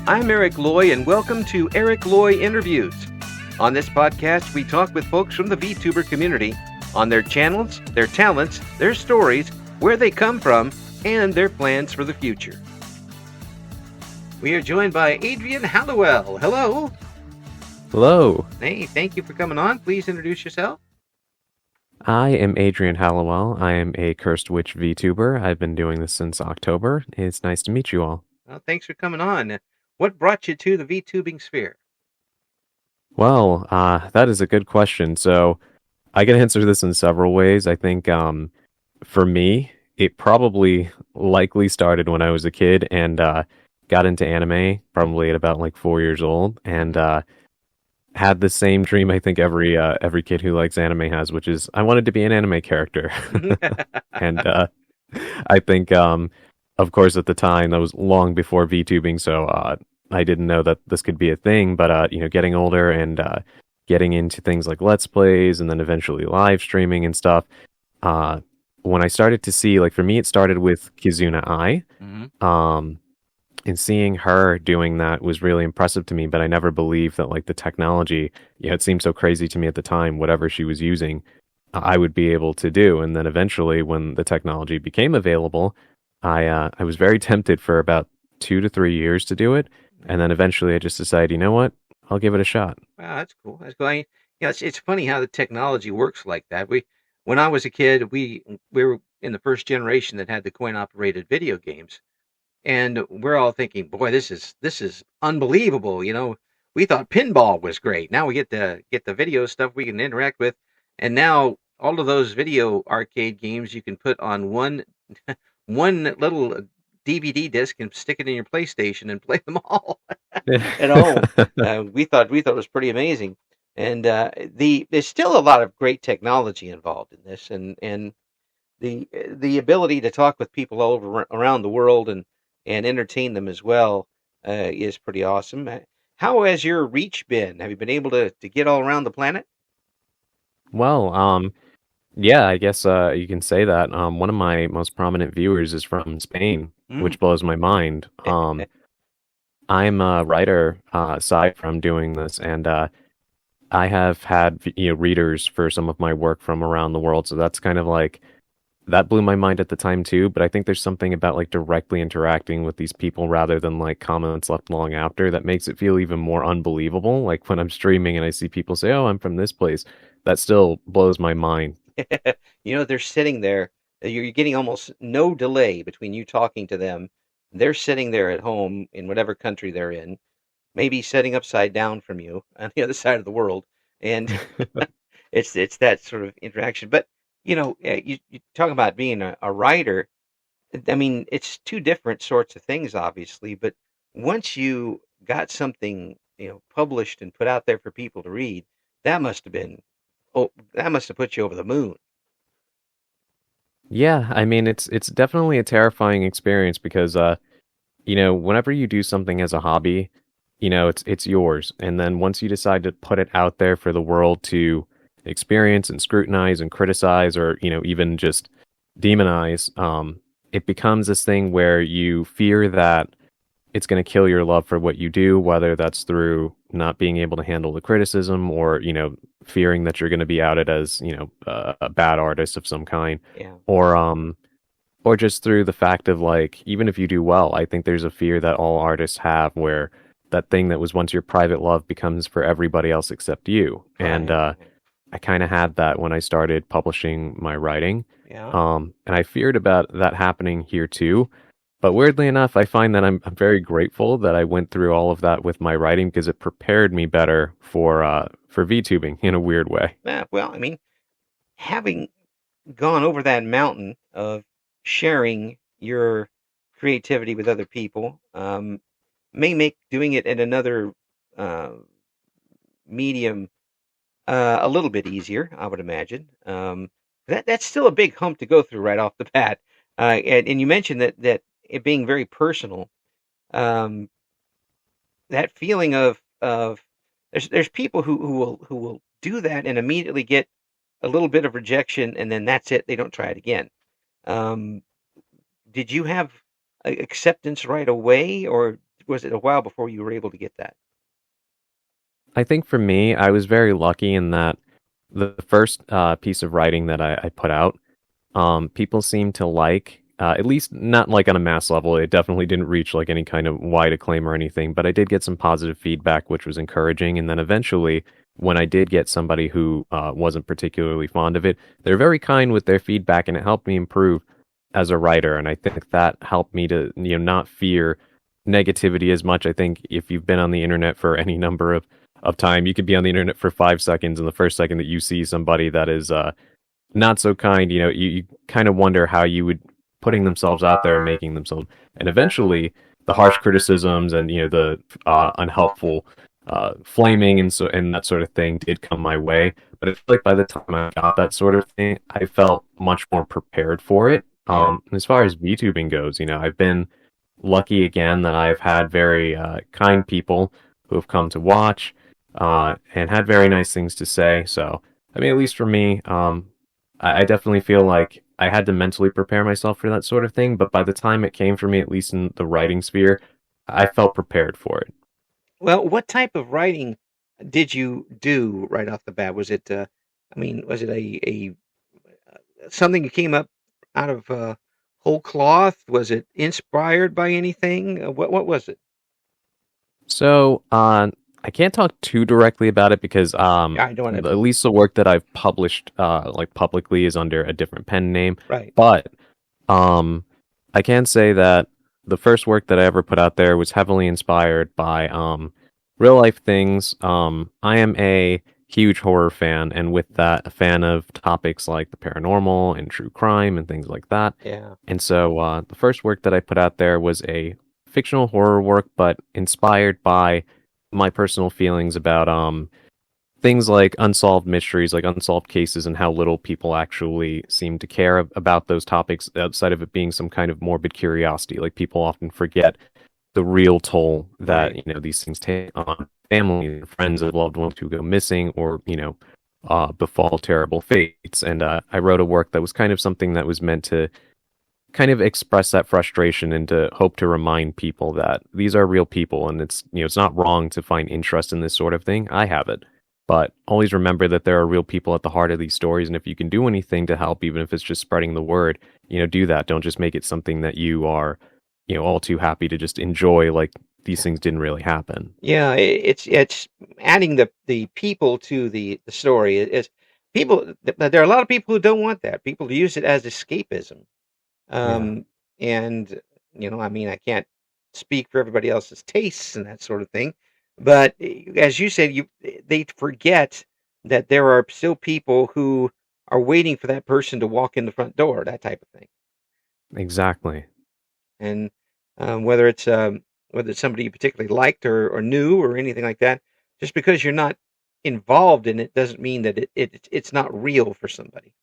I'm Eric Loy, and welcome to Eric Loy Interviews. On this podcast, we talk with folks from the VTuber community on their channels, their talents, their stories, where they come from, and their plans for the future. We are joined by Adrian Halliwell. Hello. Hello. Hey, thank you for coming on. Please introduce yourself. I am Adrian Halliwell. I am a Cursed Witch VTuber. I've been doing this since October. It's nice to meet you all. Well, thanks for coming on. What brought you to the VTubing sphere? Well, that is a good question. So I can answer this in several ways. I think for me, it probably likely started when I was a kid and got into anime probably at about like 4 years old, and had the same dream I think every kid who likes anime has, which is I wanted to be an anime character. And I think of course at the time that was long before VTubing, so I didn't know that this could be a thing, but getting older and getting into things like Let's Plays and then eventually live streaming and stuff, when I started to see, like for me it started with Kizuna Ai. And seeing her doing that was really impressive to me, but I never believed that like the technology, it seemed so crazy to me at the time, whatever she was using, I would be able to do. And then eventually when the technology became available, I was very tempted for about 2 to 3 years to do it. And then eventually I just decided, you know what, I'll give it a shot. Wow, that's cool. That's cool. It's funny how the technology works like that. When I was a kid, we were in the first generation that had the coin-operated video games. And we're all thinking, boy, this is unbelievable. We thought pinball was great. Now we get the video stuff we can interact with. And now all of those video arcade games you can put on one little DVD disc and stick it in your PlayStation and play them all at home. We thought it was pretty amazing. And there's still a lot of great technology involved in this, and the ability to talk with people all over around the world and entertain them as well is pretty awesome. How has your reach been? Have you been able to get all around the planet? Well, yeah, I guess you can say that. One of my most prominent viewers is from Spain, which blows my mind. I'm a writer aside from doing this, and I have had readers for some of my work from around the world, so that's kind of like that blew my mind at the time too. But I think there's something about like directly interacting with these people rather than like comments left long after that makes it feel even more unbelievable. Like when I'm streaming and I see people say, "Oh, I'm from this place," that still blows my mind. They're sitting there. You're getting almost no delay between you talking to them. They're sitting there at home in whatever country they're in, maybe sitting upside down from you on the other side of the world, and it's that sort of interaction. But you talk about being a writer. I mean, it's two different sorts of things, obviously. But once you got something, published and put out there for people to read, that must have put you over the moon. Yeah, I mean it's definitely a terrifying experience because whenever you do something as a hobby, it's yours. And then once you decide to put it out there for the world to experience and scrutinize and criticize or even just demonize, it becomes this thing where you fear that it's going to kill your love for what you do, whether that's through not being able to handle the criticism or fearing that you're going to be outed as a bad artist of some kind. Yeah. Or just through the fact of like, even if you do well, I think there's a fear that all artists have where that thing that was once your private love becomes for everybody else except you. Right. And I kind of had that when I started publishing my writing. Yeah. And I feared about that happening here too. But weirdly enough, I find that I'm very grateful that I went through all of that with my writing because it prepared me better for VTubing in a weird way. Yeah, well, I mean, having gone over that mountain of sharing your creativity with other people may make doing it in another medium a little bit easier, I would imagine. That's still a big hump to go through right off the bat. And you mentioned that it being very personal. That feeling of there's people who will do that and immediately get a little bit of rejection, and then that's it. They don't try it again. Did you have acceptance right away, or was it a while before you were able to get that? I think for me, I was very lucky in that the first piece of writing that I put out, people seemed to like, at least not like on a mass level. It definitely didn't reach like any kind of wide acclaim or anything, but I did get some positive feedback, which was encouraging. And then eventually, when I did get somebody who wasn't particularly fond of it, they're very kind with their feedback, and it helped me improve as a writer. And I think that helped me to, not fear negativity as much. I think if you've been on the internet for any number of time, you could be on the internet for 5 seconds, and the first second that you see somebody that is not so kind, you kind of wonder how you would putting themselves out there and making themselves, and eventually the harsh criticisms and the unhelpful flaming and that sort of thing did come my way. But I feel like by the time I got that sort of thing, I felt much more prepared for it. As far as VTubing goes, I've been lucky again that I've had very kind people who have come to watch and had very nice things to say. So, I mean, at least for me, I definitely feel like I had to mentally prepare myself for that sort of thing. But by the time it came for me, at least in the writing sphere, I felt prepared for it. Well, what type of writing did you do right off the bat? Was it, was it a something that came up out of whole cloth? Was it inspired by anything? What was it? So, I can't talk too directly about it because I don't want to. at least the work that I've published like publicly is under a different pen name. Right. But I can say that the first work that I ever put out there was heavily inspired by real life things. I am a huge horror fan, and with that, a fan of topics like the paranormal and true crime and things like that. Yeah. And so the first work that I put out there was a fictional horror work, but inspired by my personal feelings about things like unsolved mysteries, like unsolved cases, and how little people actually seem to care about those topics outside of it being some kind of morbid curiosity. Like people often forget the real toll that Right. these things take on family, friends of loved ones who go missing, or befall terrible fates. And I wrote a work that was kind of something that was meant to kind of express that frustration and to hope to remind people that these are real people, and it's not wrong to find interest in this sort of thing. I have it. But always remember that there are real people at the heart of these stories, and if you can do anything to help, even if it's just spreading the word, do that. Don't just make it something that you are, all too happy to just enjoy, like these things didn't really happen. Yeah, it's adding the people to the story. It's people. There are a lot of people who don't want that. People use it as escapism. Yeah, Um, and I can't speak for everybody else's tastes and that sort of thing, but as you said, they forget that there are still people who are waiting for that person to walk in the front door, that type of thing. exactly. And whether it's somebody you particularly liked or knew or anything like that, just because you're not involved in it doesn't mean that it's not real for somebody.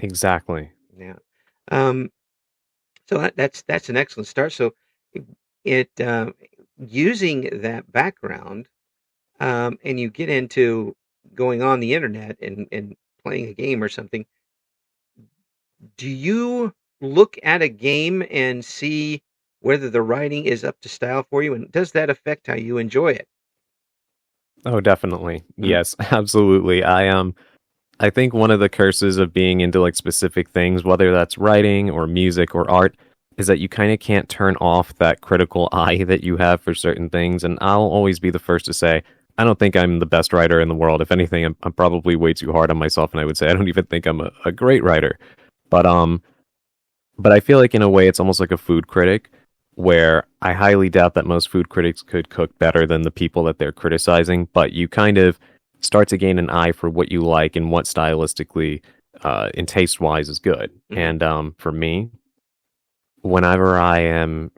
Exactly. Yeah. Um, So that's an excellent start. So it using that background, and you get into going on the internet and playing a game or something. Do you look at a game and see whether the writing is up to style for you, and does that affect how you enjoy it? Oh, definitely. Mm. Yes, absolutely. I think one of the curses of being into like specific things, whether that's writing or music or art, is that you kind of can't turn off that critical eye that you have for certain things. And I'll always be the first to say, I don't think I'm the best writer in the world. If anything, I'm probably way too hard on myself, and I would say I don't even think I'm a great writer. But but I feel like in a way it's almost like a food critic, where I highly doubt that most food critics could cook better than the people that they're criticizing. But you kind of start to gain an eye for what you like and what stylistically and taste wise is good. Hmm. And for me, whenever I am,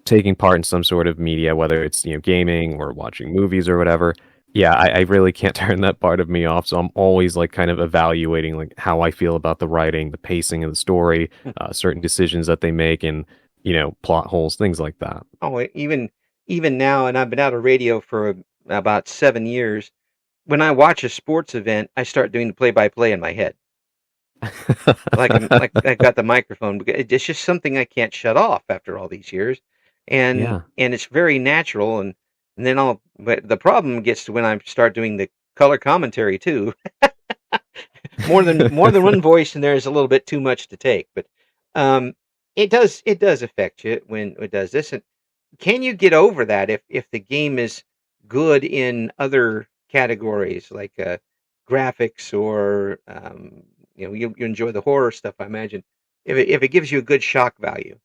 taking part in some sort of media, whether it's gaming or watching movies or whatever, yeah, I really can't turn that part of me off. So I'm always like kind of evaluating like how I feel about the writing, the pacing of the story, certain decisions that they make, and plot holes, things like that. Oh, even now, and I've been out of radio for about 7 years. When I watch a sports event, I start doing the play-by-play in my head. Like I got the microphone because it's just something I can't shut off after all these years. Yeah. and it's very natural. And then but the problem gets to when I start doing the color commentary too. More than one voice in there is a little bit too much to take, but um, it does affect you when it does this. And can you get over that if the game is good in other categories like graphics or you enjoy the horror stuff? I imagine if it gives you a good shock value.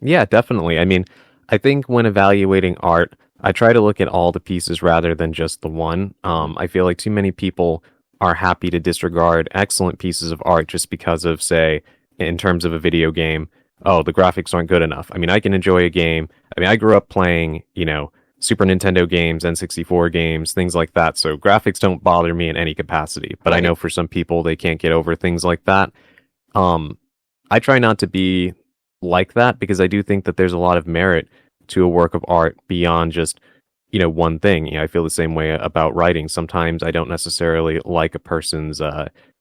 Yeah, definitely. I mean, I think when evaluating art, I try to look at all the pieces rather than just the one. Hmm. I feel like too many people are happy to disregard excellent pieces of art just because of, say, in terms of a video game, oh, the graphics aren't good enough. I mean, I can enjoy a game. I mean, I grew up playing, Super Nintendo games, N64 games, things like that. So graphics don't bother me in any capacity. But I Right. know for some people, they can't get over things like that. Um, I try not to be like that because I do think that there's a lot of merit to a work of art beyond just, one thing. I feel the same way about writing. Sometimes I don't necessarily like a person's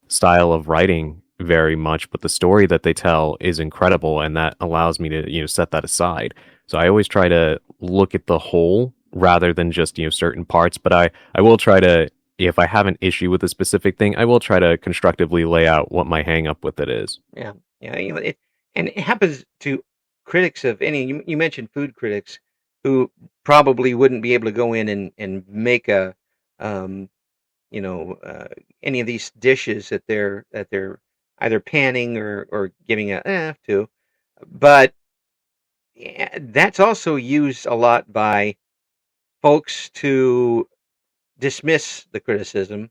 style of writing very much, but the story that they tell is incredible, and that allows me to, set that aside. So I always try to look at the whole rather than just, certain parts. But I will try to, if I have an issue with a specific thing, I will try to constructively lay out what my hang up with it is. Yeah. Yeah. And it happens to critics of any. You mentioned food critics who probably wouldn't be able to go in and make a um, you know, any of these dishes that they're either panning or giving a to. But that's also used a lot by folks to dismiss the criticism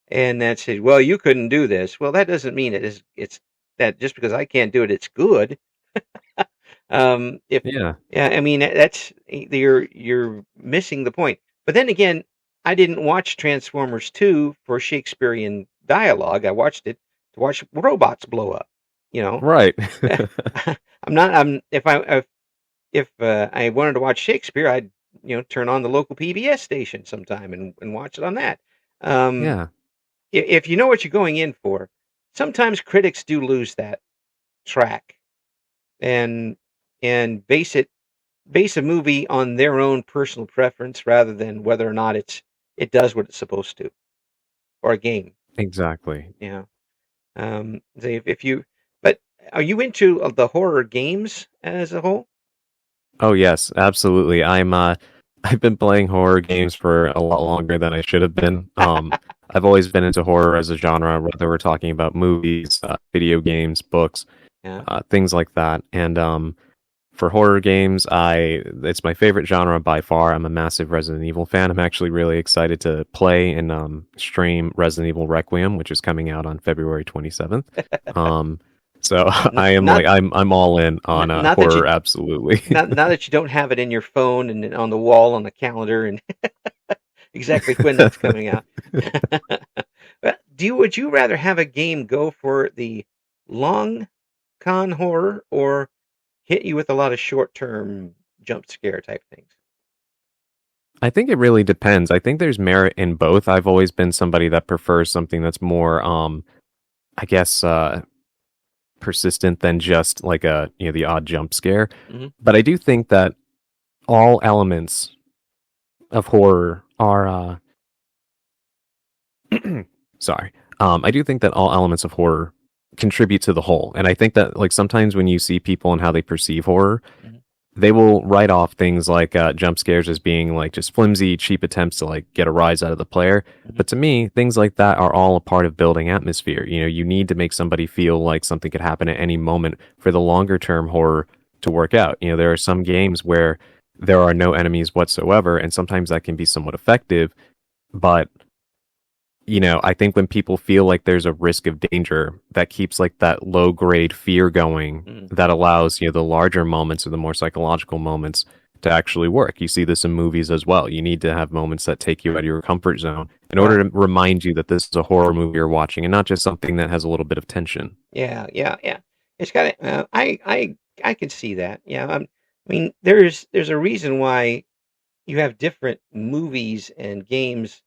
and that says, "Well, you couldn't do this." Well, that doesn't mean it's that just because I can't do it, it's good. If Yeah. Yeah, I mean that's you're missing the point. But then again, I didn't watch Transformers 2 for Shakespearean dialogue. I watched it to watch robots blow up. You know, Right. I'm not. I'm if I wanted to watch Shakespeare, I'd turn on the local PBS station sometime and watch it on that. Um, Yeah. if you know what you're going in for, sometimes critics do lose that track and base a movie on their own personal preference rather than whether or not it does what it's supposed to, or a game. Exactly. Yeah. Say if you, but are you into the horror games as a whole? Oh yes, absolutely. I've been playing horror games for a lot longer than I should have been. I've always been into horror as a genre, whether we're talking about movies, video games, books, Yeah. things like that. And for horror games, it's my favorite genre by far. I'm a massive Resident Evil fan. I'm actually really excited to play and stream Resident Evil Requiem, which is coming out on February 27th. Um, so N- I am Not like I'm all in on not that you horror, absolutely. not now that you don't have it in your phone and on the wall on the calendar and exactly when that's coming out. But would you rather have a game go for the long con horror or hit you with a lot of short term jump scare type things? I think it really depends. I think there's merit in both. I've always been somebody that prefers something that's more, I guess, persistent than just like the odd jump scare. Hmm. But I do think that all elements of horror are, sorry. I do think that all elements of horror contribute to the whole. And I think that like sometimes when you see people and how they perceive horror, Hmm. they will write off things like jump scares as being like just flimsy, cheap attempts to like get a rise out of the player. Hmm. But to me, things like that are all a part of building atmosphere. You need to make somebody feel like something could happen at any moment for the longer term horror to work out. There are some games where there are no enemies whatsoever, and sometimes that can be somewhat effective. But I think when people feel like there's a risk of danger, that keeps like that low grade fear going Hmm. that allows, the larger moments or the more psychological moments to actually work. You see this in movies as well. You need to have moments that take you out of your comfort zone in Right. order to remind you that this is a horror movie you're watching and not just something that has a little bit of tension. Yeah, yeah, yeah. It's got it. I can see that. Yeah, I mean, there's a reason why you have different movies and games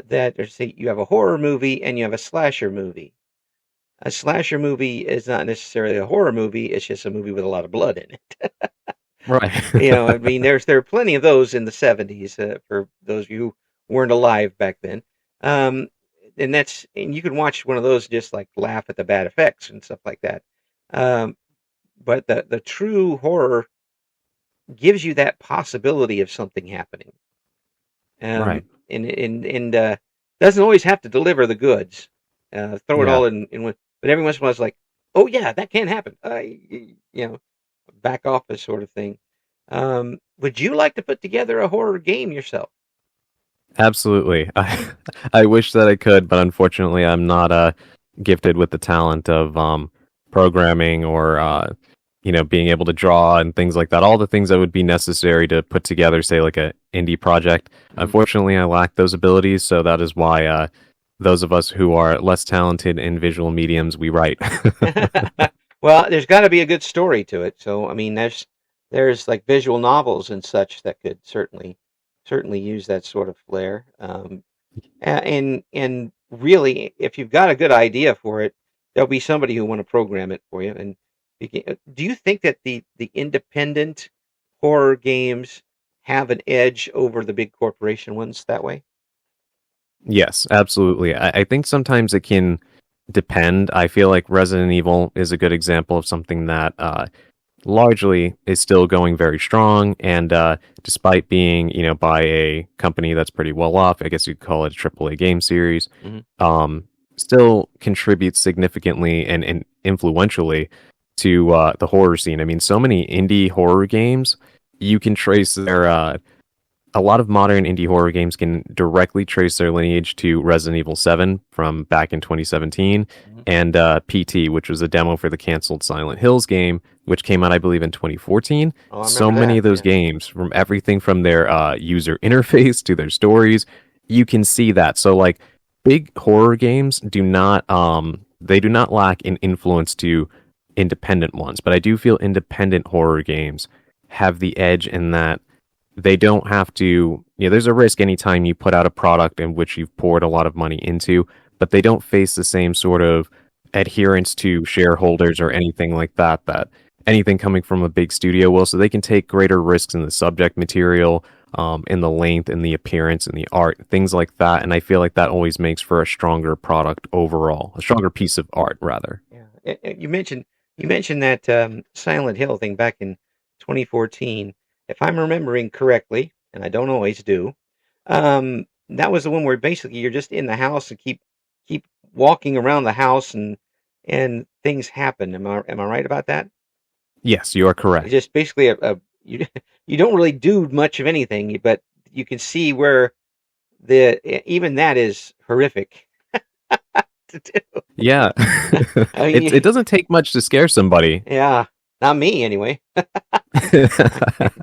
that are, say, you have a horror movie and you have a slasher movie. A slasher movie is not necessarily a horror movie; it's just a movie with a lot of blood in it. Right. I mean, there are plenty of those in the '70s for those of you who weren't alive back then. Um, and you can watch one of those just like laugh at the bad effects and stuff like that. Um, but the true horror gives you that possibility of something happening. Right. And doesn't always have to deliver the goods. Throw it Yeah. all in one, but every once in a while it's like, oh yeah, that can happen. Back office sort of thing. Would you like to put together a horror game yourself? Absolutely. I wish that I could, but unfortunately, I'm not gifted with the talent of programming or being able to draw and things like that. All the things that would be necessary to put together, say, like a indie project. Mhm. Unfortunately, I lack those abilities, so that is why those of us who are less talented in visual mediums, we write. Well, there's got to be a good story to it. So, I mean, there's like visual novels and such that could certainly use that sort of flair. And really, if you've got a good idea for it, there'll be somebody who want to program it for you. And do you think that the independent horror games have an edge over the big corporation ones that way? Yes, absolutely. I think sometimes it can depend. I feel like Resident Evil is a good example of something that largely is still going very strong. And despite being, by a company that's pretty well off, I guess you'd call it a AAA game series, Hmm. um, still contributes significantly and influentially to the horror scene. I mean, so many indie horror games, you can trace their a lot of modern indie horror games can directly trace their lineage to Resident Evil 7 from back in 2017 Hmm. and PT, which was a demo for the canceled Silent Hills game, which came out, I believe, in 2014. Oh, I So remember many that. of those Yeah. games, from everything from their user interface to their stories, you can see that. So, like, big horror games they do not lack in influence to independent ones, but I do feel independent horror games have the edge in that they don't have to, there's a risk anytime you put out a product in which you've poured a lot of money into, but they don't face the same sort of adherence to shareholders or anything like that that anything coming from a big studio will. So they can take greater risks in the subject material, in the length, in the appearance, in the art, things like that. And I feel like that always makes for a stronger product overall, a stronger piece of art, rather. Yeah. You mentioned that Silent Hill thing back in 2014. If I'm remembering correctly, and I don't always do, that was the one where basically you're just in the house and keep walking around the house and things happen. Am I right about that? Yes, you are It's correct. just basically a you you don't really do much of anything, but you can see where even that is horrific to do. Yeah. I It mean, doesn't take much to scare somebody. yeah, not me anyway. I can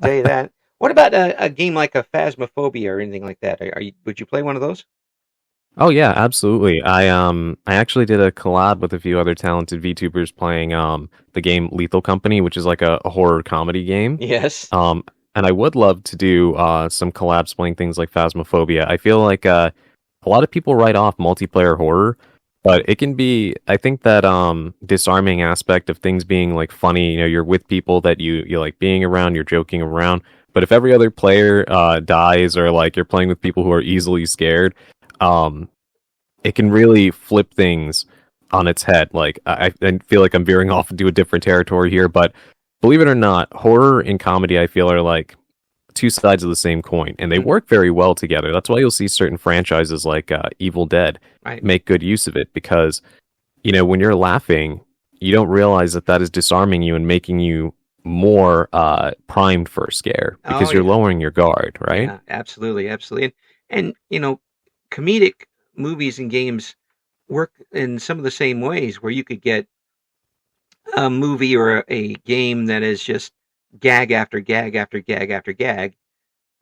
tell you that. What about a game like a Phasmophobia or anything like that? Would you play one of those? Oh yeah, absolutely. I actually did a collab with a few other talented VTubers playing the game Lethal Company, which is like a horror comedy game. Yes. Um and I would love to do some collabs playing things like Phasmophobia. I feel like a lot of people write off multiplayer horror, but it can be, I think that disarming aspect of things being like funny, you're with people that you like being around, you're joking around. But if every other player dies or like you're playing with people who are easily scared, um it can really flip things on its head. Like I feel like I'm veering off into a different territory here, but believe it or not, horror and comedy I feel are like two sides of the same coin, and they Hmm. work very well together. That's why you'll see certain franchises like Evil Dead Right. make good use of it because when you're laughing, you don't realize that that is disarming you and making you more primed for a scare Oh because you're yeah. lowering your guard, right? Yeah. Absolutely. Absolutely. And comedic movies and games work in some of the same ways, where you could get a movie or a game that is just gag after gag after gag after gag,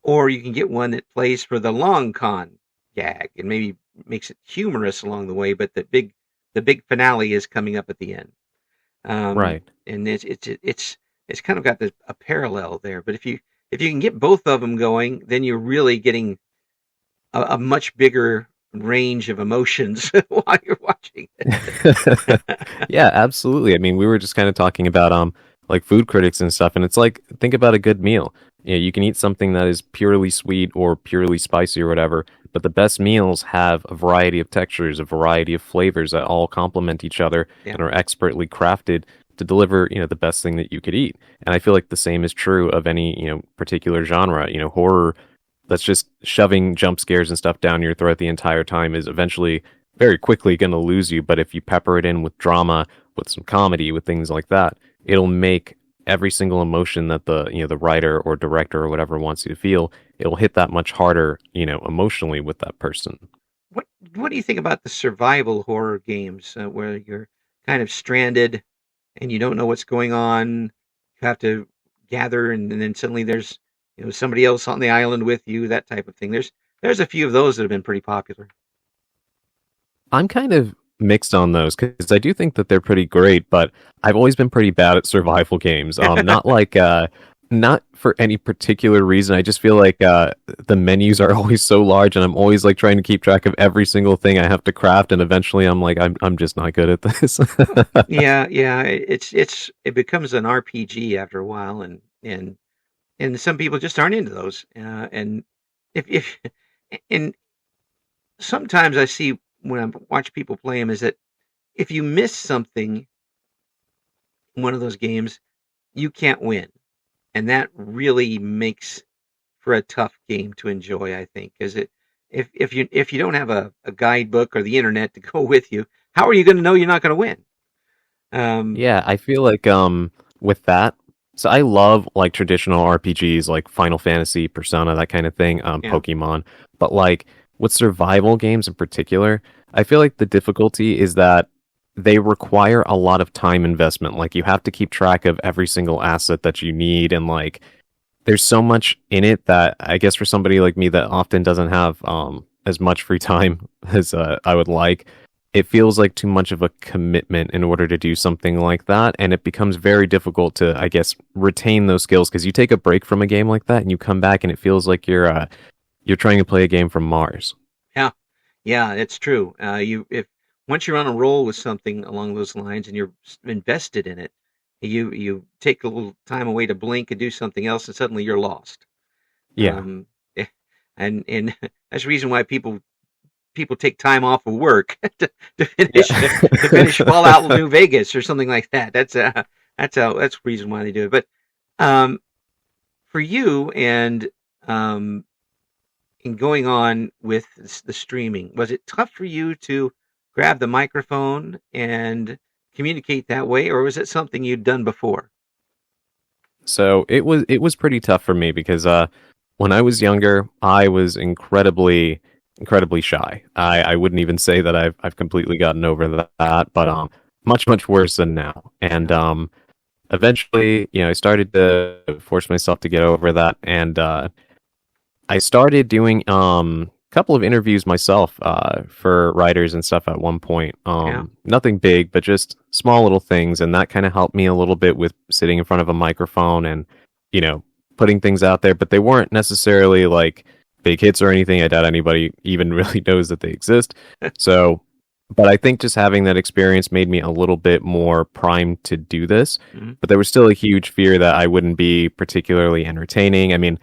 or you can get one that plays for the long con gag and maybe makes it humorous along the way, but the big finale is coming up at the end. Right. And it's kind of got a parallel there. But if you can get both of them going, then you're really getting a much bigger range of emotions while you're watching it. Yeah, absolutely. I mean, we were just kind of talking about like food critics and stuff, and it's like think about a good meal. You know, you can eat something that is purely sweet or purely spicy or whatever, but the best meals have a variety of textures, a variety of flavors that all complement each other Yeah. and are expertly crafted to deliver, you know, the best thing that you could eat. And I feel like the same is true of any, you know, particular genre. You know, horror that's just shoving jump scares and stuff down your throat the entire time is eventually very quickly going to lose you. But if you pepper it in with drama, with some comedy, with things like that, it'll make every single emotion that the, you know, the writer or director or whatever wants you to feel, it'll hit that much harder, you know, emotionally with that person. What What do you think about the survival horror games where you're kind of stranded and you don't know what's going on? You have to gather, and then suddenly there's somebody else on the island with you, that type of thing. There's a few of those that have been pretty popular. I'm kind of mixed on those because I do think that they're pretty great, but I've always been pretty bad at survival games. Not like not for any particular reason. I just feel like the menus are always so large, and I'm always like trying to keep track of every single thing I have to craft, and eventually I'm like, I'm just not good at this. Yeah, yeah, it becomes an RPG after a while, and some people just aren't into those. And if and sometimes I see when I watch people play them is that if you miss something in one of those games, you can't win, and that really makes for a tough game to enjoy. I think, because if you don't have a guidebook or the internet to go with you, how are you going to know you're not going to win? Um, Yeah, I feel like with that, so I love like traditional RPGs like Final Fantasy, Persona, that kind of thing, yeah, Pokemon. But like with survival games in particular, I feel like the difficulty is that they require a lot of time investment. Like you have to keep track of every single asset that you need, and like there's so much in it that I guess for somebody like me that often doesn't have as much free time as I would like, it feels like too much of a commitment in order to do something like that, and it becomes very difficult to, I guess, retain those skills because you take a break from a game like that and you come back and it feels like you're trying to play a game from Mars. yeah, yeah. It's true. You if once you're on a roll with something along those lines and you're invested in it, you take a little time away to blink and do something else, and suddenly you're lost. Yeah. Um, eh, and that's the reason why people take time off of work to Yeah. finish Fallout New Vegas or something like that. That's the reason why they do it. But um, for you um, and going on with the streaming, was it tough for you to grab the microphone and communicate that way, or was it something you'd done before? So it was pretty tough for me because when I was younger, I was incredibly shy. I wouldn't even say that I've completely gotten over that, but much worse than now. And eventually, you know, I started to force myself to get over that, and I started doing a couple of interviews myself for writers and stuff at one point. Yeah, Nothing big, but just small little things, and that kind of helped me a little bit with sitting in front of a microphone and, you know, putting things out there. But they weren't necessarily like big hits or anything. I doubt anybody even really knows that they exist. So, but I think just having that experience made me a little bit more primed to do this. mhm, But there was still a huge fear that I wouldn't be particularly entertaining. I mean,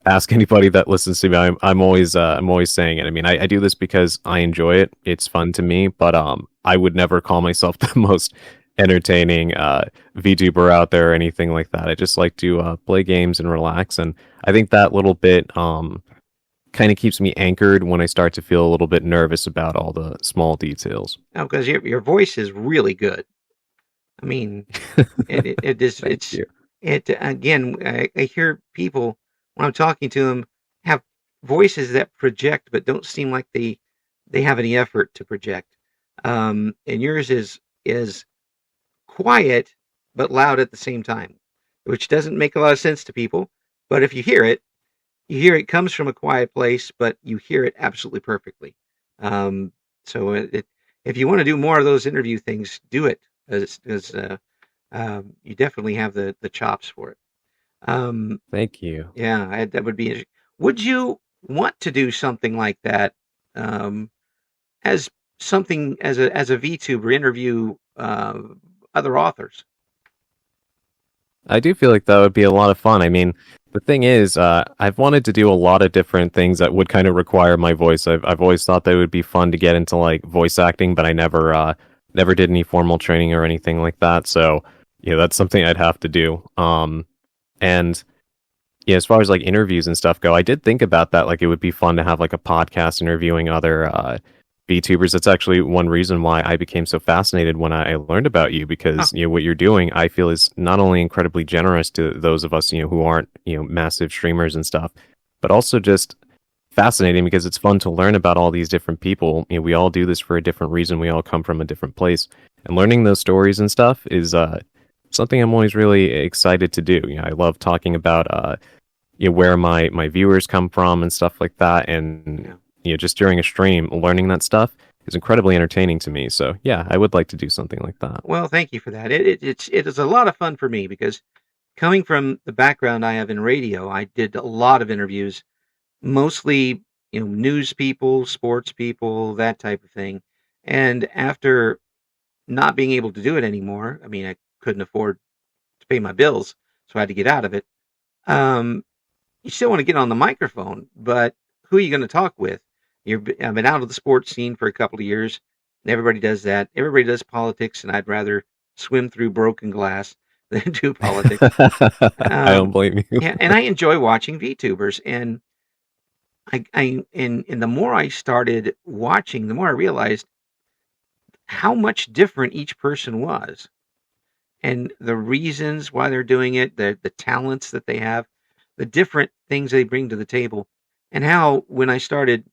ask anybody that listens to me. I'm always saying it. I mean, I do this because I enjoy it. It's fun to me, but I would never call myself the most entertaining VTuber out there or anything like that. I just like to play games and relax, and I think that little bit kind of keeps me anchored when I start to feel a little bit nervous about all the small details. no, because your voice is really good. I mean, it is Thank you. it again. I hear people when I'm talking to them have voices that project, but don't seem like they have any effort to project. And yours is quiet but loud at the same time, which doesn't make a lot of sense to people. But if you hear it comes from a quiet place, but you hear it absolutely perfectly. Um, so if you want to do more of those interview things, do it, as you definitely have the chops for it. Um, Thank you. yeah, that would be interesting. Would you want to do something like that um, as something as a VTuber interview other authors? I do feel like that would be a lot of fun. I mean, the thing is, I've wanted to do a lot of different things that would kind of require my voice. I've always thought that it would be fun to get into like voice acting, but I never did any formal training or anything like that. So, yeah, that's something I'd have to do. And yeah, as far as like interviews and stuff go, I did think about that. Like, it would be fun to have like a podcast interviewing other VTubers. That's actually one reason why I became so fascinated when I learned about you, Huh. because what you're doing, I feel, is not only incredibly generous to those of us who aren't massive streamers and stuff, but also just fascinating because it's fun to learn about all these different people. We all do this for a different reason. We all come from a different place, and learning those stories and stuff is something I'm always really excited to do. I love talking about where my viewers come from and stuff like that, and Yeah. just during a stream, learning that stuff is incredibly entertaining to me. So yeah, I would like to do something like that. Well, thank you for that. It is a lot of fun for me because coming from the background I have in radio, I did a lot of interviews, mostly news people, sports people, that type of thing. And after not being able to do it anymore, I mean, I couldn't afford to pay my bills, so I had to get out of it. Um, you still want to get on the microphone, but who are you going to talk with? I've been out of the sports scene for a couple of years. And everybody does that. Everybody does politics, and I'd rather swim through broken glass than do politics. I don't Um, blame you. yeah, and I enjoy watching VTubers, and and the more I started watching, the more I realized how much different each person was, and the reasons why they're doing it, the talents that they have, the different things they bring to the table, and how when I started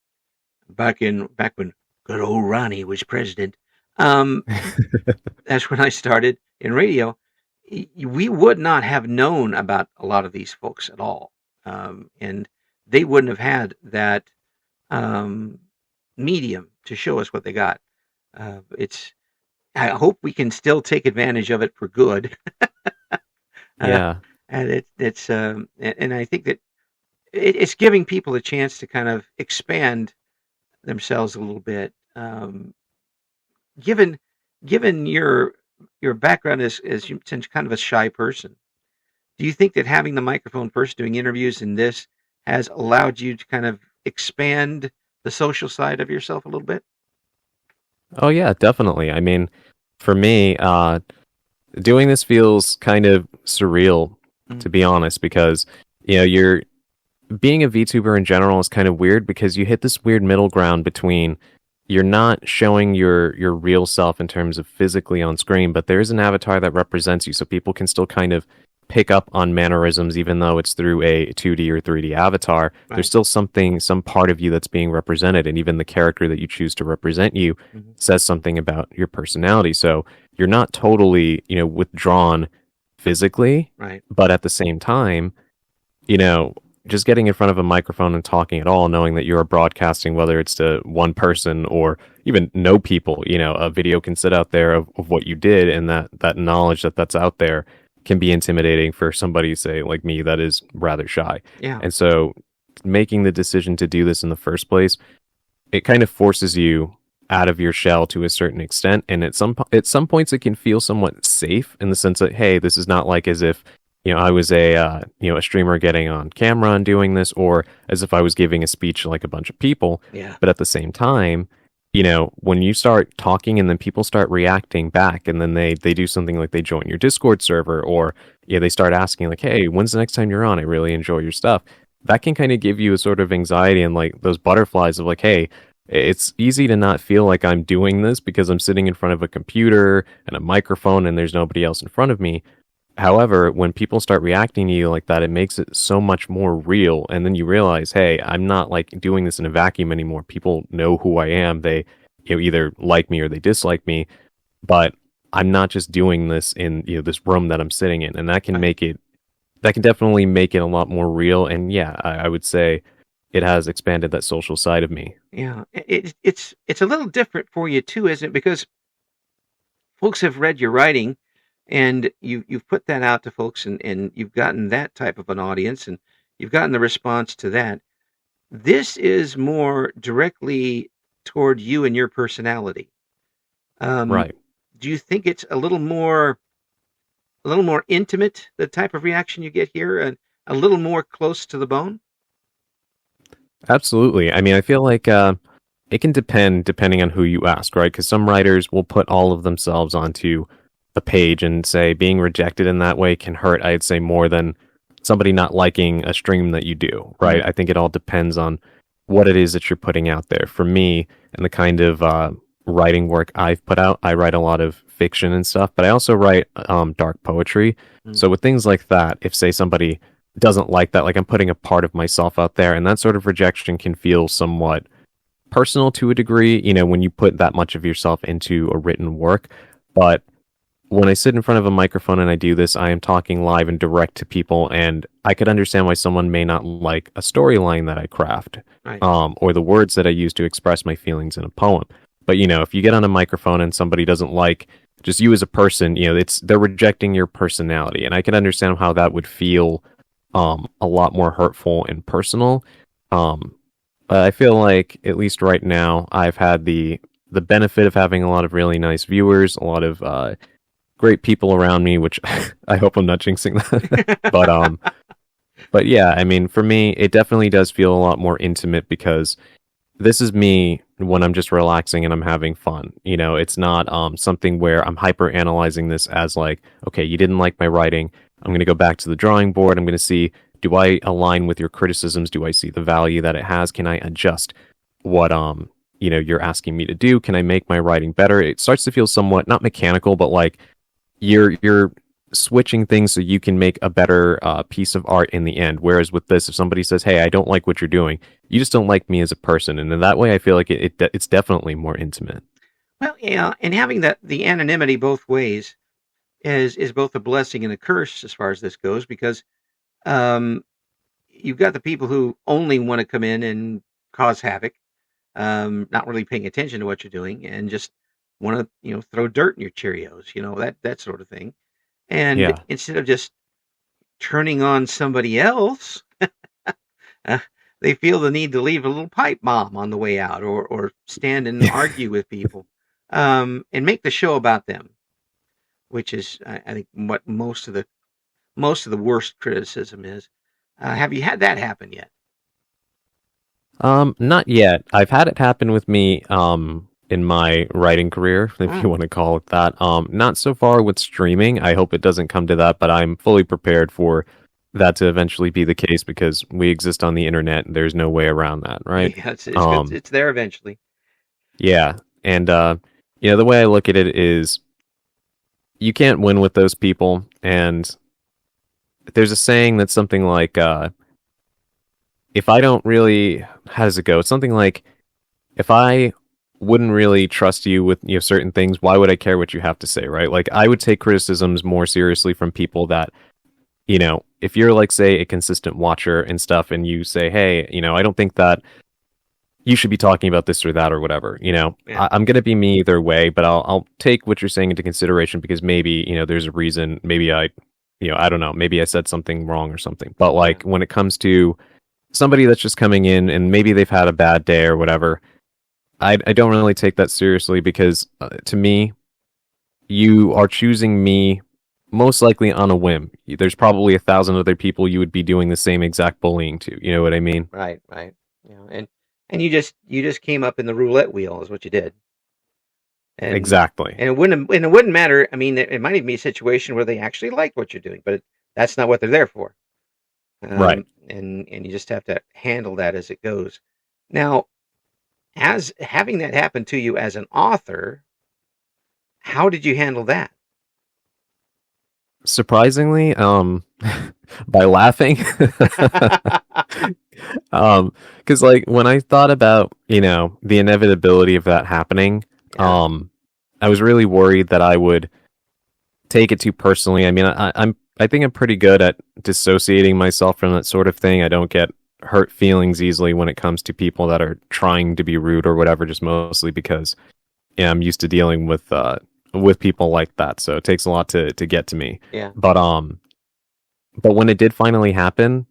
back when good old Ronnie was president, um, that's when I started in radio. We would not have known about a lot of these folks at all, and they wouldn't have had that um, medium to show us what they got. It's I hope we can still take advantage of it for good. uh, Yeah. and and I think that it's giving people a chance to kind of expand themselves a little bit. Given given your background as you since kind of a shy person, do you think that having the microphone first, doing interviews in this, has allowed you to kind of expand the social side of yourself a little bit? Oh yeah, definitely. I mean, for me, doing this feels kind of surreal, Mm. to be honest, because you're being a VTuber in general is kind of weird because you hit this weird middle ground between you're not showing your real self in terms of physically on screen, but there's an avatar that represents you, so people can still kind of pick up on mannerisms even though it's through a 2D or 3D avatar. There's Right. still some part of you that's being represented, and even the character that you choose to represent you Mhm. says something about your personality. So you're not totally, withdrawn physically, Right. but at the same time, you know, just getting in front of a microphone and talking at all, knowing that you're broadcasting, whether it's to one person or even no people, a video can sit out there of what you did, and that knowledge that's out there can be intimidating for somebody, say, like me, that is rather shy. Yeah. And so making the decision to do this in the first place, it kind of forces you out of your shell to a certain extent, and at some points it can feel somewhat safe in the sense that, hey, this is not like as if I was a streamer getting on camera and doing this, or as if I was giving a speech to like a bunch of people. Yeah. But at the same time, when you start talking and then people start reacting back, and then they do something like they join your Discord server, or they start asking like, hey, when's the next time you're on? I really enjoy your stuff. That can kind of give you a sort of anxiety and like those butterflies of like, hey, it's easy to not feel like I'm doing this because I'm sitting in front of a computer and a microphone and there's nobody else in front of me. However, when people start reacting to you like that, it makes it so much more real. And then you realize, hey, I'm not like doing this in a vacuum anymore. People know who I am. They either like me or they dislike me, but I'm not just doing this in this room that I'm sitting in. And Right. that can definitely make it a lot more real. And yeah, I would say it has expanded that social side of me. Yeah. It's a little different for you too, isn't it? Because folks have read your writing, and you've put that out to folks, and you've gotten that type of an audience, and you've gotten the response to that. This is more directly toward you and your personality. Um, Right. do you think it's a a little more intimate, the type of reaction you get here, and a little more close to the bone? Absolutely. I mean, I feel like it can depending on who you ask, right? Because some writers will put all of themselves onto a page and say being rejected in that way can hurt, I'd say, more than somebody not liking a stream that you do, right? Mm-hmm. I think it all depends on what it is that you're putting out there. For me, and the kind of writing work I've put out, I write a lot of fiction and stuff, but I also write dark poetry. So with things like that, if say somebody doesn't like that, like I'm putting a part of myself out there, and that sort of rejection can feel somewhat personal to a degree, when you put that much of yourself into a written work. But when I sit in front of a microphone and I do this, I am talking live and direct to people, and I could understand why someone may not like a storyline that I craft, Right. or the words that I use to express my feelings in a poem. But if you get on a microphone and somebody doesn't like just you as a person, they're rejecting your personality, and I can understand how that would feel a lot more hurtful and personal. But I feel like at least right now, I've had the benefit of having a lot of really nice viewers, a lot of great people around me, which I hope I'm not jinxing that. But yeah, I mean, for me, it definitely does feel a lot more intimate because this is me when I'm just relaxing and I'm having fun. It's not something where I'm hyper analyzing this as like, okay, you didn't like my writing. I'm going to go back to the drawing board. I'm going to see, do I align with your criticisms? Do I see the value that it has? Can I adjust what you're asking me to do? Can I make my writing better? It starts to feel somewhat not mechanical, but like you're switching things so you can make a better piece of art in the end. Whereas with this, if somebody says, "Hey, I don't like what you're doing," you just don't like me as a person, and in that way, I feel like it's definitely more intimate. Well, yeah, and having the anonymity both ways is both a blessing and a curse as far as this goes, because um, you've got the people who only want to come in and cause havoc, not really paying attention to what you're doing, and just want to throw dirt in your Cheerios, that sort of thing. And Yeah. instead of just turning on somebody else, uh, they feel the need to leave a little pipe bomb on the way out, or stand and argue with people, and make the show about them, which is, I think, what most of the worst criticism is. Have you had that happen yet? Not yet. I've had it happen with me in my writing career, if you Oh, want to call it that. Not so far with streaming. I hope it doesn't come to that, but I'm fully prepared for that to eventually be the case because we exist on the internet and there's no way around that, right? yeah, it's good. Um, It's there eventually. yeah. And the way I look at it is you can't win with those people, and there's a saying that's something like if I don't really, how does it go? It's something like, if I wouldn't really trust you with certain things, why would I care what you have to say, right? Like I would take criticisms more seriously from people that, if you're like say a consistent watcher and stuff, and you say, hey, I don't think that you should be talking about this or that or whatever. Yeah, I'm gonna be me either way, but I'll take what you're saying into consideration because maybe there's a reason. Maybe I don't know. Maybe I said something wrong or something. But yeah. like when it comes to somebody that's just coming in and maybe they've had a bad day or whatever, I don't really take that seriously because to me, you are choosing me most likely on a whim. There's probably 1,000 other people you would be doing the same exact bullying to. You know what I mean? Right, right. And you just came up in the roulette wheel is what you did. And Exactly. it wouldn't matter. I mean, it might even be a situation where they actually like what you're doing, but that's not what they're there for. Right. And you just have to handle that as it goes. Now, as having that happen to you as an author, how did you handle that? Surprisingly, by laughing. Because like when I thought about, the inevitability of that happening, Yeah, I was really worried that I would take it too personally. I mean, I think I'm pretty good at dissociating myself from that sort of thing. I don't get hurt feelings easily when it comes to people that are trying to be rude or whatever, just mostly because I'm used to dealing with people like that. So it takes a lot to get to me. yeah, But when it did finally happen,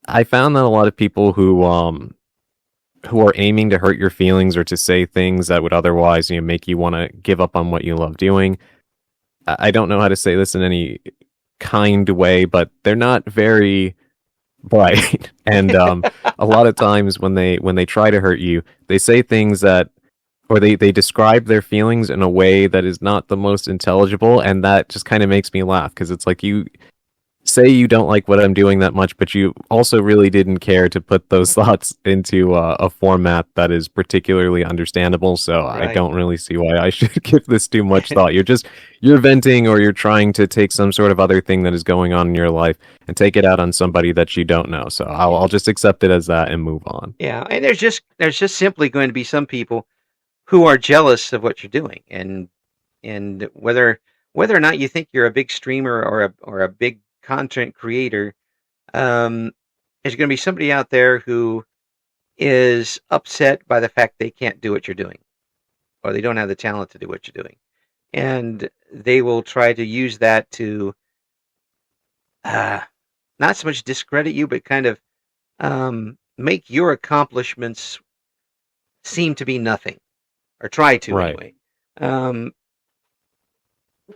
I found that a lot of people who are aiming to hurt your feelings or to say things that would otherwise, make you want to give up on what you love doing, I don't know how to say this in any kind way, but they're not very bright. And a lot of times when they try to hurt you, they say things that or they describe their feelings in a way that is not the most intelligible, and that just kind of makes me laugh because it's like you say you don't like what I'm doing that much, but you also really didn't care to put those thoughts into a format that is particularly understandable. So I Right. don't really see why I should give this too much thought. You're venting, or you're trying to take some sort of other thing that is going on in your life and take it out on somebody that you don't know. So I'll just accept it as that and move on. Yeah, and there's just simply going to be some people who are jealous of what you're doing, and whether or not you think you're a big streamer or a big content creator, um, there's going to be somebody out there who is upset by the fact they can't do what you're doing, or they don't have the talent to do what you're doing, and they will try to use that to uh, not so much discredit you, but kind of make your accomplishments seem to be nothing, or try to Right. anyway. Um,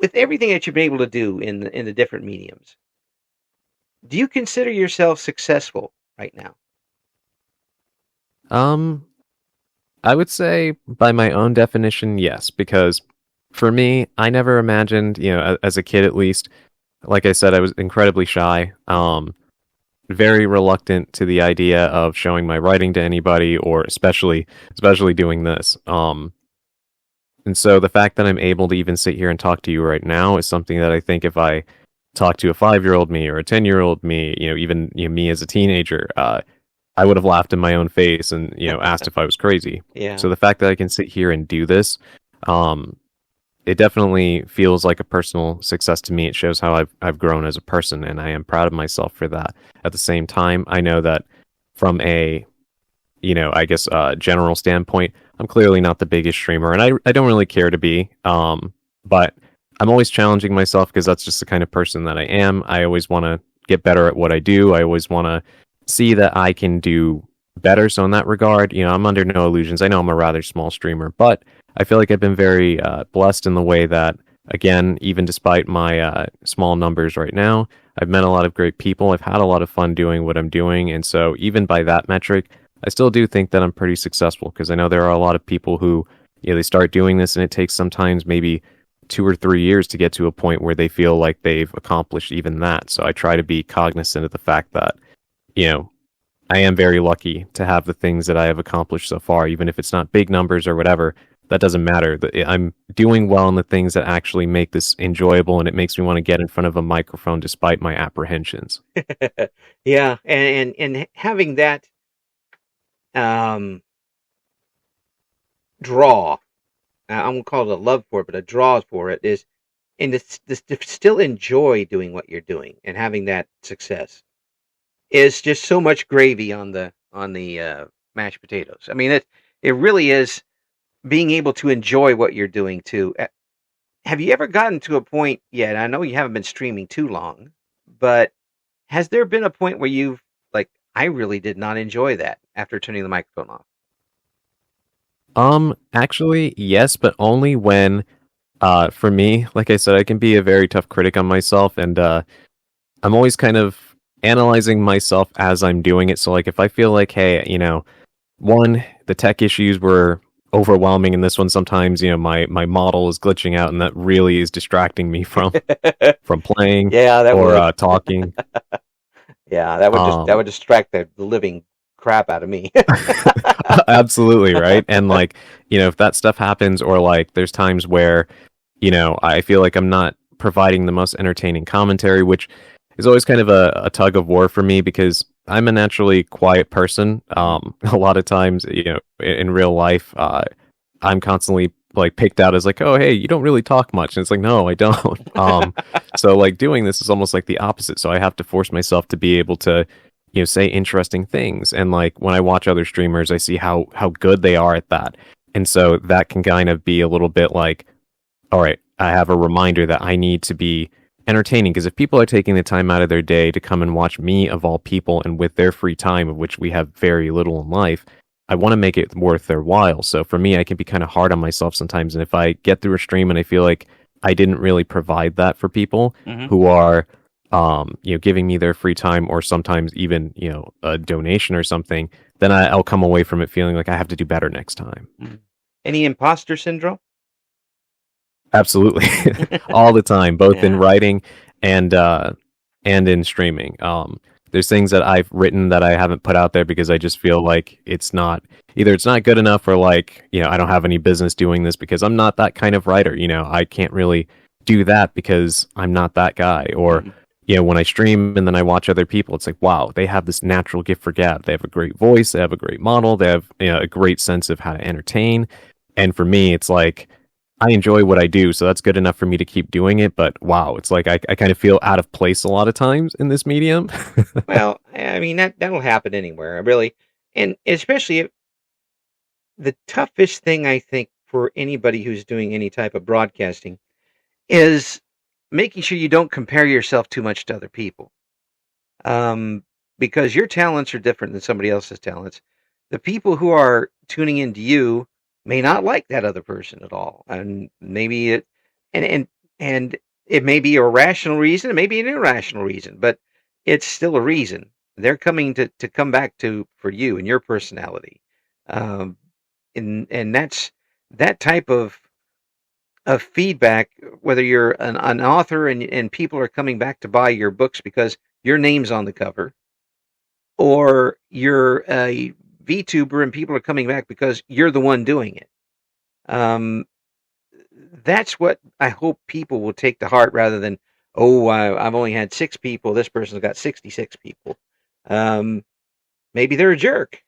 with everything that you've been able to do in the different mediums, do you consider yourself successful right now? Um, I would say, by my own definition, yes, because for me, I never imagined, as a kid at least, like I said, I was incredibly shy, very reluctant to the idea of showing my writing to anybody, or especially doing this. And so the fact that I'm able to even sit here and talk to you right now is something that I think if I talk to a 5-year-old me or a 10-year-old me, even me as a teenager, I would have laughed in my own face and asked if I was crazy. Yeah. So the fact that I can sit here and do this, um, it definitely feels like a personal success to me. It shows how I've grown as a person, and I am proud of myself for that. At the same time, I know that from a I guess general standpoint, I'm clearly not the biggest streamer, and I don't really care to be. But I'm always challenging myself because that's just the kind of person that I am. I always want to get better at what I do. I always want to see that I can do better. So in that regard, I'm under no illusions. I know I'm a rather small streamer, but I feel like I've been very blessed in the way that, again, even despite my small numbers right now, I've met a lot of great people. I've had a lot of fun doing what I'm doing, and so even by that metric, I still do think that I'm pretty successful because I know there are a lot of people who, they start doing this and it takes sometimes maybe 2 or 3 years to get to a point where they feel like they've accomplished even that. So I try to be cognizant of the fact that, you know, I am very lucky to have the things that I have accomplished so far, even if it's not big numbers or whatever. That doesn't matter. I'm doing well in the things that actually make this enjoyable, and it makes me want to get in front of a microphone despite my apprehensions. Yeah, and having that um, draw, I won't call it a love for it, but a draw for it is, and this to still enjoy doing what you're doing and having that success is just so much gravy on the mashed potatoes. I mean, it really is being able to enjoy what you're doing too. Have you ever gotten to a point yet? I know you haven't been streaming too long, but has there been a point where you've like, I really did not enjoy that after turning the microphone off? Actually, yes, but only when, for me, like I said, I can be a very tough critic on myself, and I'm always kind of analyzing myself as I'm doing it. So, like, if I feel like, hey, one, the tech issues were overwhelming in this one. Sometimes, my model is glitching out, and that really is distracting me from playing Yeah, that or would. talking. Yeah, that Um, would distract the living crap out of me. Absolutely, right? And like, if that stuff happens, or like there's times where, I feel like I'm not providing the most entertaining commentary, which is always kind of a tug of war for me because I'm a naturally quiet person. A lot of times, in real life, I'm constantly like picked out as like, oh, hey, you don't really talk much. And it's like, no, I don't. So like doing this is almost like the opposite. So I have to force myself to be able to say interesting things. And like when I watch other streamers, I see how good they are at that. And so that can kind of be a little bit like, all right, I have a reminder that I need to be entertaining, because if people are taking the time out of their day to come and watch me, of all people, and with their free time, of which we have very little in life, I want to make it worth their while. So for me, I can be kind of hard on myself sometimes. And if I get through a stream and I feel like I didn't really provide that for people Hmm. who are, giving me their free time or sometimes even, a donation or something, then I'll come away from it feeling like I have to do better next time. Any imposter syndrome? Absolutely. All the time, both in Yeah. writing and in streaming. There's things that I've written that I haven't put out there because I just feel like it's not good enough, or like, I don't have any business doing this because I'm not that kind of writer. I can't really do that because I'm not that guy. Or, Mhm. when I stream and then I watch other people, it's like, wow, they have this natural gift for gab. They have a great voice, they have a great model, they have, a great sense of how to entertain. And for me, it's like, I enjoy what I do, so that's good enough for me to keep doing it. But wow, it's like I kind of feel out of place a lot of times in this medium. Well, I mean that'll happen anywhere, really, and especially the toughest thing I think for anybody who's doing any type of broadcasting is making sure you don't compare yourself too much to other people, um, because your talents are different than somebody else's talents. The people who are tuning into you may not like that other person at all, and maybe it, and and and it may be a rational reason, it may be an irrational reason, but it's still a reason. They're coming to come back to for you and your personality, um, and that's that type of feedback. Whether you're an author and people are coming back to buy your books because your name's on the cover, or you're a VTuber and people are coming back because you're the one doing it. Um, that's what I hope people will take to heart rather than, oh, I've only had 6 people. This person's got 66 people. Um, maybe they're a jerk,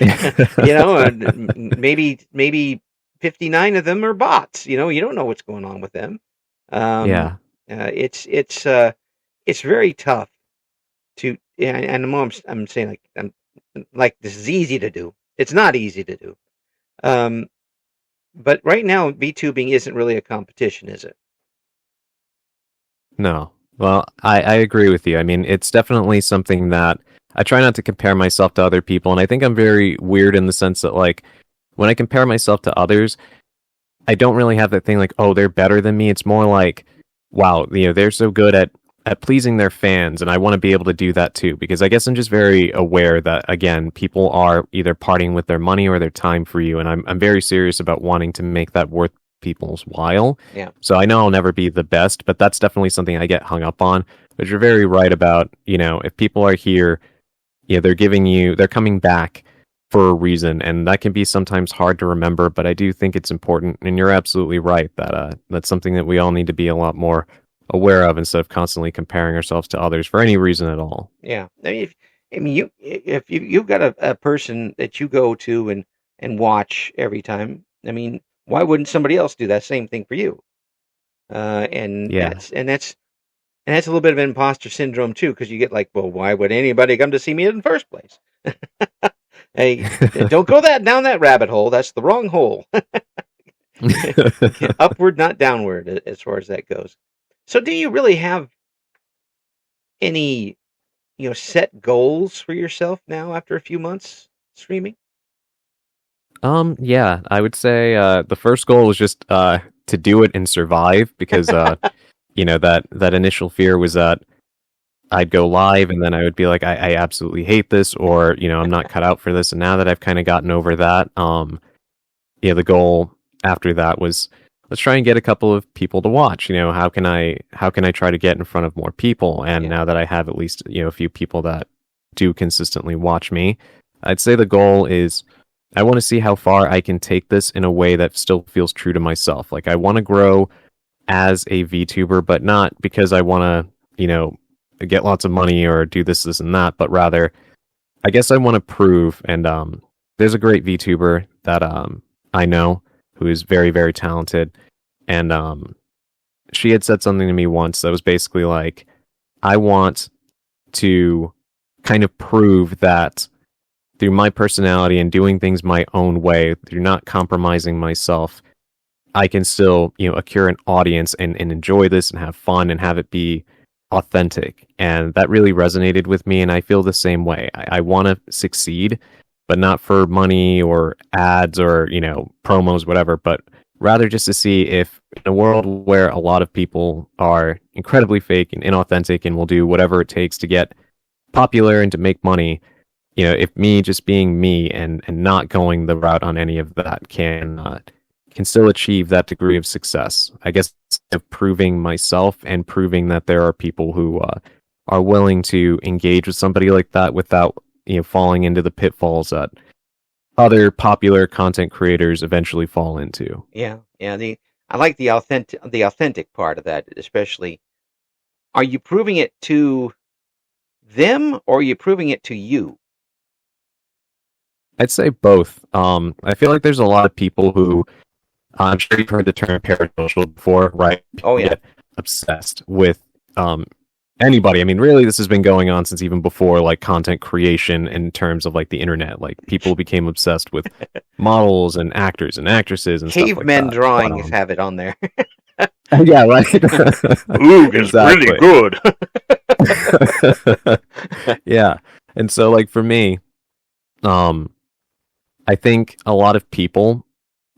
and maybe 59 of them are bots. You don't know what's going on with them. Um, Yeah. it's very tough to, yeah, and I'm saying like this is easy to do. It's not easy to do. Um, but right now, VTubing isn't really a competition, is it? No. Well, I agree with you. I mean, it's definitely something that I try not to compare myself to other people. And I think I'm very weird in the sense that, like, when I compare myself to others, I don't really have that thing like, oh, they're better than me. It's more like, wow, they're so good at pleasing their fans, and I want to be able to do that too. Because I guess I'm just very aware that, again, people are either parting with their money or their time for you, and I'm very serious about wanting to make that worth people's while. Yeah. So I know I'll never be the best, but that's definitely something I get hung up on. But you're very right about, if people are here, they're coming back for a reason, and that can be sometimes hard to remember, but I do think it's important, and you're absolutely right that that's something that we all need to be a lot more aware of instead of constantly comparing ourselves to others for any reason at all. Yeah. If you've got a person that you go to and watch every time, I mean, why wouldn't somebody else do that same thing for you? And Yeah. that's a little bit of imposter syndrome too, because you get like, well, why would anybody come to see me in the first place? Hey, don't go down that rabbit hole. That's the wrong hole. Upward, not downward, as far as that goes. So, do you really have any, set goals for yourself now after a few months streaming? Yeah, I would say the first goal was just to do it and survive because that initial fear was that I'd go live and then I would be like, I absolutely hate this, or I'm not cut out for this. And now that I've kind of gotten over that, the goal after that was, let's try and get a couple of people to watch. How can I try to get in front of more people? And Yeah. now that I have at least a few people that do consistently watch me, I'd say the goal is, I want to see how far I can take this in a way that still feels true to myself. Like, I want to grow as a VTuber, but not because I want to, get lots of money or do this, and that, but rather, I guess I want to prove. And there's a great VTuber that I know who is very, very talented, and she had said something to me once that was basically like, I want to kind of prove that through my personality and doing things my own way, through not compromising myself, I can still, accrue an audience and enjoy this and have fun and have it be authentic. And that really resonated with me. And I feel the same way. I want to succeed, but not for money or ads or, promos, whatever, but rather just to see if in a world where a lot of people are incredibly fake and inauthentic and will do whatever it takes to get popular and to make money, if me just being me and not going the route on any of that can still achieve that degree of success. I guess of proving myself and proving that there are people who are willing to engage with somebody like that without falling into the pitfalls that other popular content creators eventually fall into. Yeah. I like the authentic part of that, especially. Are you proving it to them or are you proving it to you? I'd say both. I feel like there's a lot of people who, I'm sure you've heard the term parasocial before, right? Oh, yeah. Get obsessed with anybody. I mean, really, this has been going on since even before like content creation in terms of like the internet. Like people became obsessed with models and actors and actresses and Cavemen stuff like that. drawings have it on there. Yeah, right. Ooh, it's really good. Yeah. And so like for me, I think a lot of people,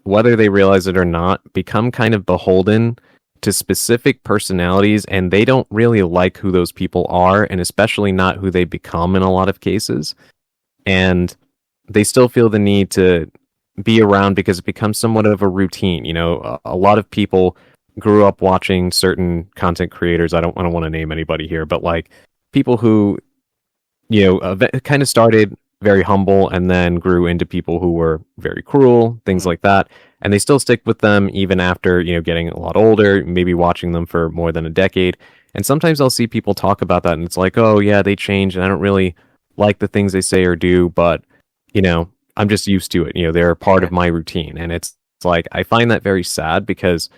whether they realize it or not, become kind of beholden to specific personalities, and they don't really like who those people are, and especially not who they become in a lot of cases. And they still feel the need to be around because it becomes somewhat of a routine. A lot of people grew up watching certain content creators. I don't want to name anybody here, but like people who, kind of started very humble and then grew into people who were very cruel, things like that. And they still stick with them even after, getting a lot older, maybe watching them for more than a decade. And sometimes I'll see people talk about that and it's like, oh yeah, they changed and I don't really like the things they say or do, but I'm just used to it. They're a part of my routine. And it's like, I find that very sad because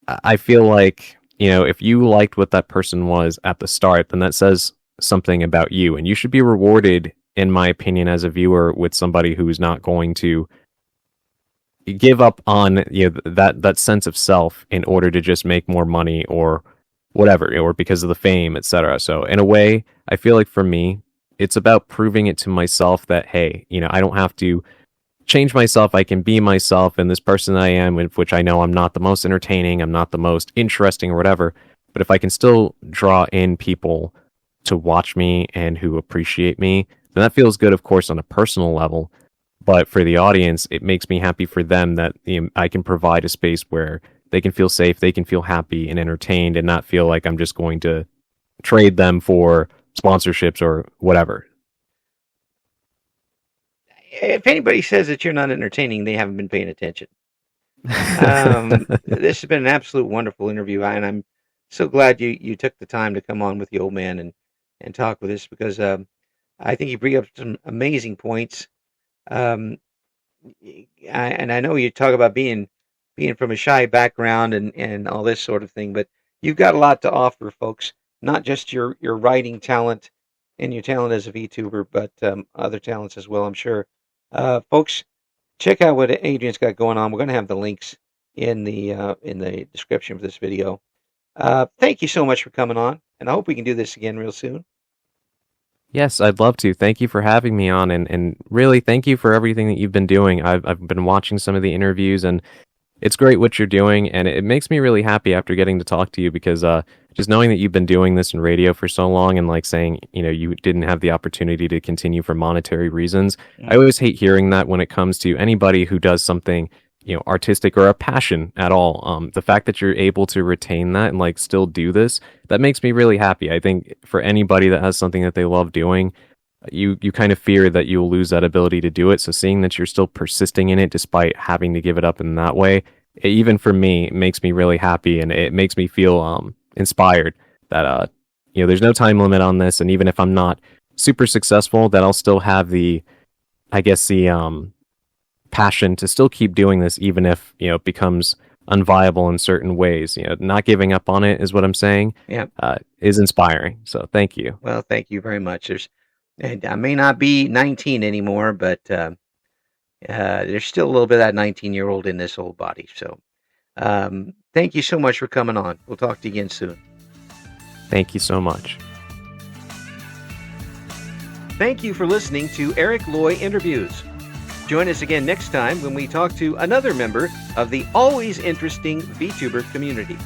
I feel like, if you liked what that person was at the start, then that says something about you, and you should be rewarded, in my opinion, as a viewer, with somebody who's not going to give up on that sense of self in order to just make more money or whatever, or because of the fame, etc. So in a way, I feel like for me, it's about proving it to myself that, hey, I don't have to change myself. I can be myself, and this person I am, which I know I'm not the most entertaining, I'm not the most interesting or whatever, but if I can still draw in people to watch me and who appreciate me, then that feels good, of course, on a personal level. But for the audience, it makes me happy for them that I can provide a space where they can feel safe, they can feel happy and entertained, and not feel like I'm just going to trade them for sponsorships or whatever. If anybody says that you're not entertaining, they haven't been paying attention. This has been an absolute wonderful interview, and I'm so glad you took the time to come on with the old man and talk with us, because I think you bring up some amazing points. And I know you talk about being from a shy background and all this sort of thing, but you've got a lot to offer, folks. Not just your writing talent and your talent as a VTuber, but other talents as well, I'm sure. Folks, check out what Adrian's got going on. We're going to have the links in the description of this video. Thank you so much for coming on, and I hope we can do this again real soon. Yes, I'd love to. Thank you for having me on, and really thank you for everything that you've been doing. I've been watching some of the interviews, and it's great what you're doing, and it makes me really happy after getting to talk to you, because just knowing that you've been doing this in radio for so long, and like saying, you didn't have the opportunity to continue for monetary reasons. I always hate hearing that when it comes to anybody who does something, artistic or a passion at all. The fact that you're able to retain that and like still do this, that makes me really happy. I think for anybody that has something that they love doing, you kind of fear that you'll lose that ability to do it. So seeing that you're still persisting in it despite having to give it up in that way, even for me, it makes me really happy, and it makes me feel inspired that there's no time limit on this, and even if I'm not super successful, that I'll still have the passion to still keep doing this, even if it becomes unviable in certain ways. Not giving up on it is what I'm saying. Yeah, is inspiring. So thank you. Well, thank you very much. I may not be 19 anymore, but there's still a little bit of that 19-year-old in this old body. So thank you so much for coming on. We'll talk to you again soon. Thank you so much. Thank you for listening to Eric Loy Interviews. Join us again next time when we talk to another member of the always interesting VTuber community.